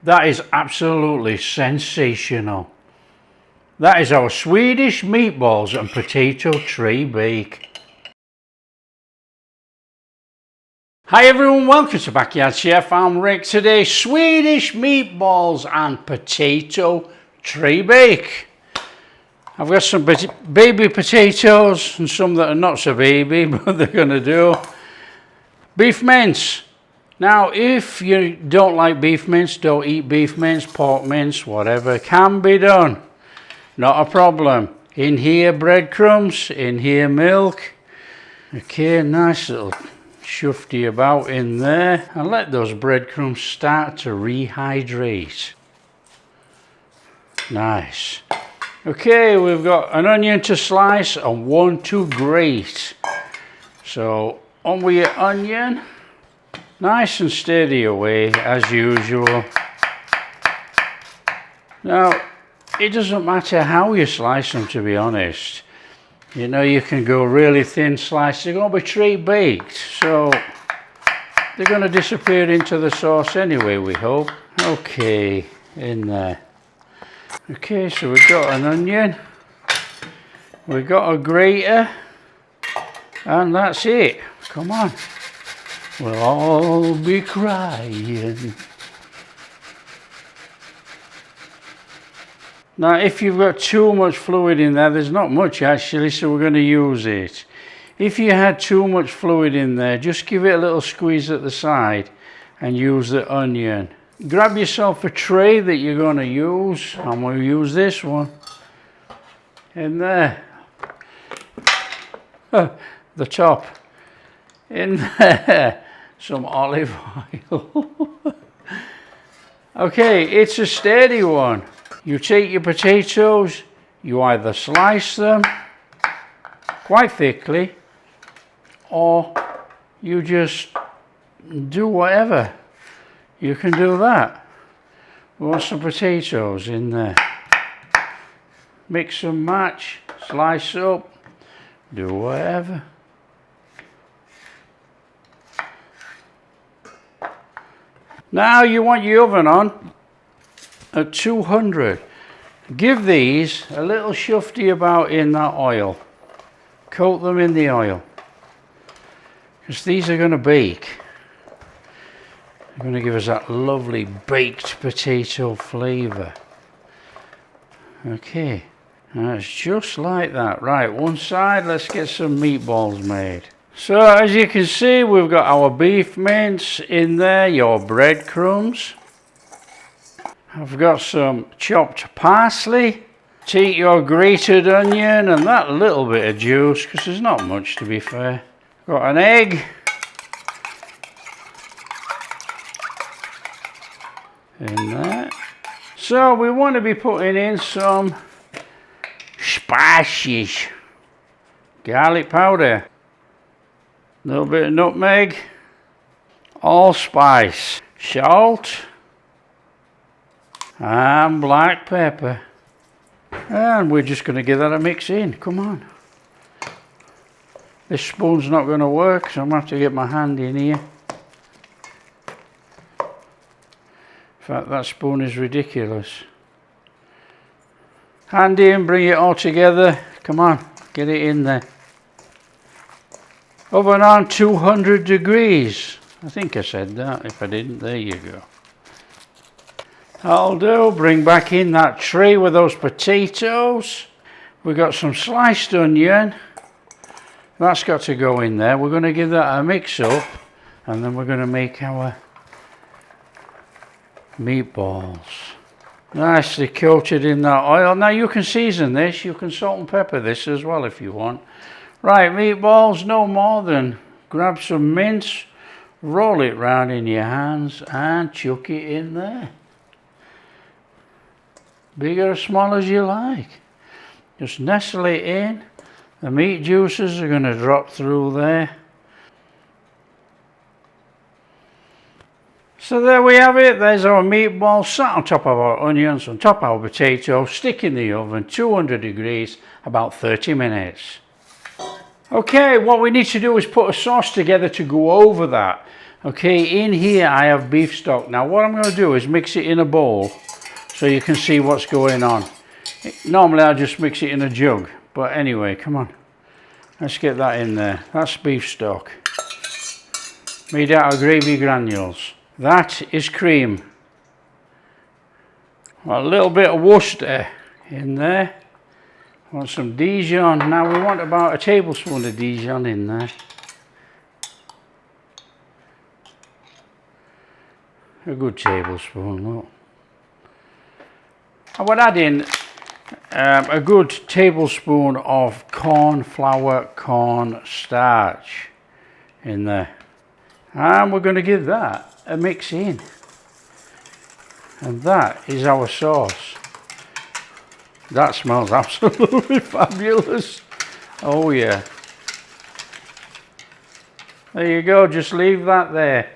That is absolutely sensational. That is our Swedish meatballs and potato tree bake. Hi everyone, welcome to Backyard Chef. I'm Rick. Today, Swedish meatballs and potato tree bake. I've got some baby potatoes and some that are not so baby, but they're going to do. Beef mince. Now, if you don't like beef mince, don't eat beef mince, pork mince, whatever, can be done. Not a problem. In here, breadcrumbs. In here, milk. Okay, nice little shufty about in there. And let those breadcrumbs start to rehydrate. Nice. Okay, we've got an onion to slice and one to grate. So, on with your onion. Nice and steady away, as usual. Now, it doesn't matter how you slice them, to be honest. You know, you can go really thin slice. They're going to be tree baked, so they're going to disappear into the sauce anyway, we hope. Okay, in there. Okay, so we've got an onion. We've got a grater. And that's it. Come on. We'll all be crying. Now, if you've got too much fluid in there, there's not much actually, so we're going to use it. If you had too much fluid in there, just give it a little squeeze at the side and use the onion. Grab yourself a tray that you're going to use. I'm going to use this one. In there. The top. In there. Some olive oil. Okay, it's a steady one. You take your potatoes, you either slice them quite thickly or you just do whatever. You can do that. We want some potatoes in there. Mix and match, slice up, do whatever. Now you want your oven on at 200. Give these a little shufty about in that oil. Coat them in the oil. Because these are going to bake. They're going to give us that lovely baked potato flavour. Okay. That's just like that. Right, one side, let's get some meatballs made. So, as you can see, we've got our beef mince in there, your breadcrumbs. I've got some chopped parsley. Take your grated onion and that little bit of juice, because there's not much to be fair. Got an egg. In there. So, we want to be putting in some spices. Garlic powder. A little bit of nutmeg, allspice, salt, and black pepper. And we're just going to give that a mix in. Come on. This spoon's not going to work, so I'm going to have to get my hand in here. In fact, that spoon is ridiculous. Hand in, bring it all together. Come on, get it in there. Oven on 200 degrees. I think I said that. If I didn't, there you go. That'll do. Bring back in that tray with those potatoes. We've got some sliced onion. That's got to go in there. We're going to give that a mix up. And then we're going to make our meatballs. Nicely coated in that oil. Now you can season this. You can salt and pepper this as well if you want. Right, meatballs, no more than grab some mince, roll it round in your hands and chuck it in there. Big or small as you like. Just nestle it in. The meat juices are going to drop through there. So there we have it. There's our meatballs sat on top of our onions, on top of our potatoes, stick in the oven, 200 degrees, about 30 minutes. Okay, what we need to do is put a sauce together to go over that. Okay, in here I have beef stock. Now what I'm going to do is mix it in a bowl so you can see what's going on. Normally I just mix it in a jug, but anyway, come on. Let's get that in there. That's beef stock. Made out of gravy granules. That is cream. A little bit of Worcester in there. Want some Dijon. Now we want about a tablespoon of Dijon in there. A good tablespoon, look. I would add in a good tablespoon of corn starch in there. And we're going to give that a mix in. And that is our sauce. That smells absolutely fabulous. Oh yeah. There you go, just leave that there.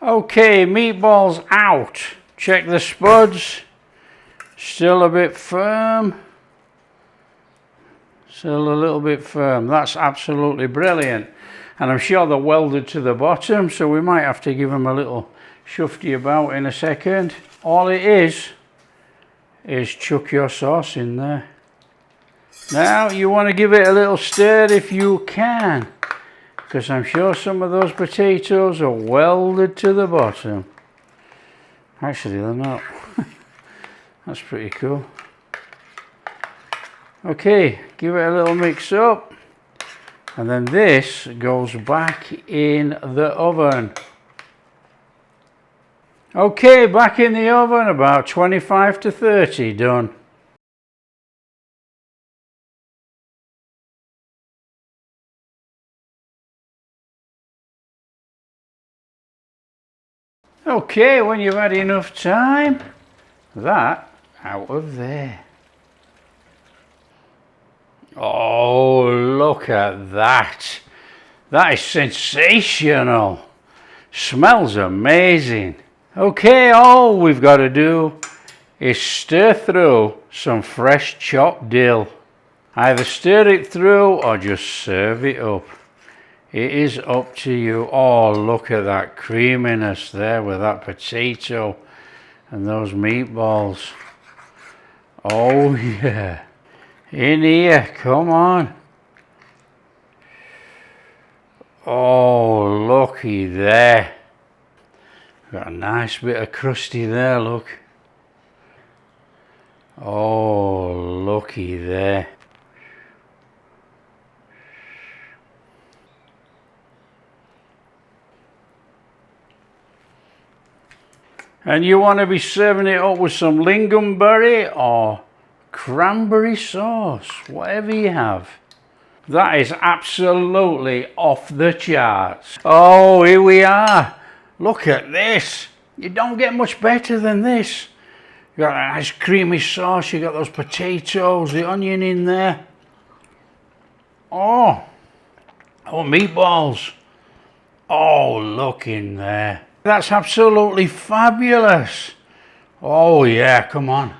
Okay, meatballs out. Check the spuds. Still a bit firm. Still a little bit firm. That's absolutely brilliant. And I'm sure they're welded to the bottom, so we might have to give them a little shufty about in a second. All it is chuck your sauce in there. Now you want to give it a little stir if you can, because I'm sure some of those potatoes are welded to the bottom. Actually, they're not. That's pretty cool. Okay, give it a little mix up, and then this goes back in the oven. Okay, back in the oven, about 25 to 30, done. Okay, when you've had enough time, that out of there. Oh, look at that. That is sensational. Smells amazing. Okay, all we've got to do is stir through some fresh chopped dill. Either stir it through or just serve it up. It is up to you. Oh, look at that creaminess there with that potato and those meatballs. Oh yeah. In here, come on. Oh, looky there. Got a nice bit of crusty there, look. Oh, looky there. And you want to be serving it up with some lingonberry or cranberry sauce, whatever you have. That is absolutely off the charts. Oh, here we are. Look at this. You don't get much better than this. You got a nice creamy sauce, you got those potatoes, the onion in there. Oh, meatballs. Oh, look in there. That's absolutely fabulous. Oh yeah, come on.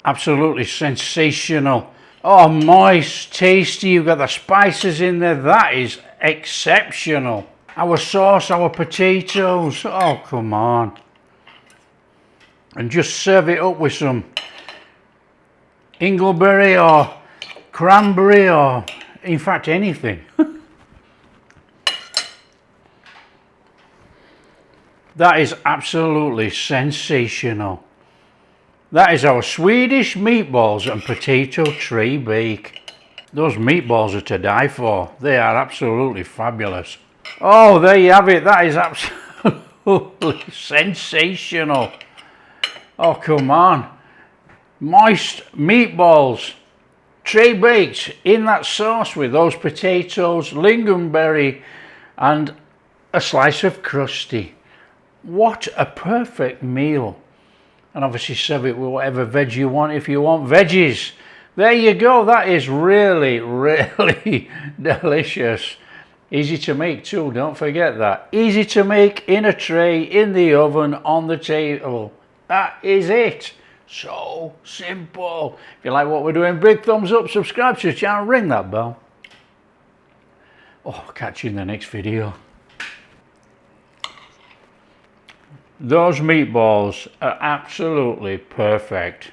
Absolutely sensational. Oh, moist, tasty, you've got the spices in there. That is exceptional. Our sauce, our potatoes. Oh, come on. And just serve it up with some ingleberry or cranberry or, in fact, anything. That is absolutely sensational. That is our Swedish meatballs and potato tray bake. Those meatballs are to die for. They are absolutely fabulous. Oh, there you have it. That is absolutely sensational. Oh, come on. Moist meatballs, tray baked in that sauce with those potatoes, lingonberry, and a slice of crusty. What a perfect meal. And obviously serve it with whatever veg you want if you want veggies. There you go. That is really, really delicious. Easy to make too, don't forget that. Easy to make in a tray, in the oven, on the table. That is it. So simple. If you like what we're doing, big thumbs up, subscribe to the channel, ring that bell. Oh, I'll catch you in the next video. Those meatballs are absolutely perfect.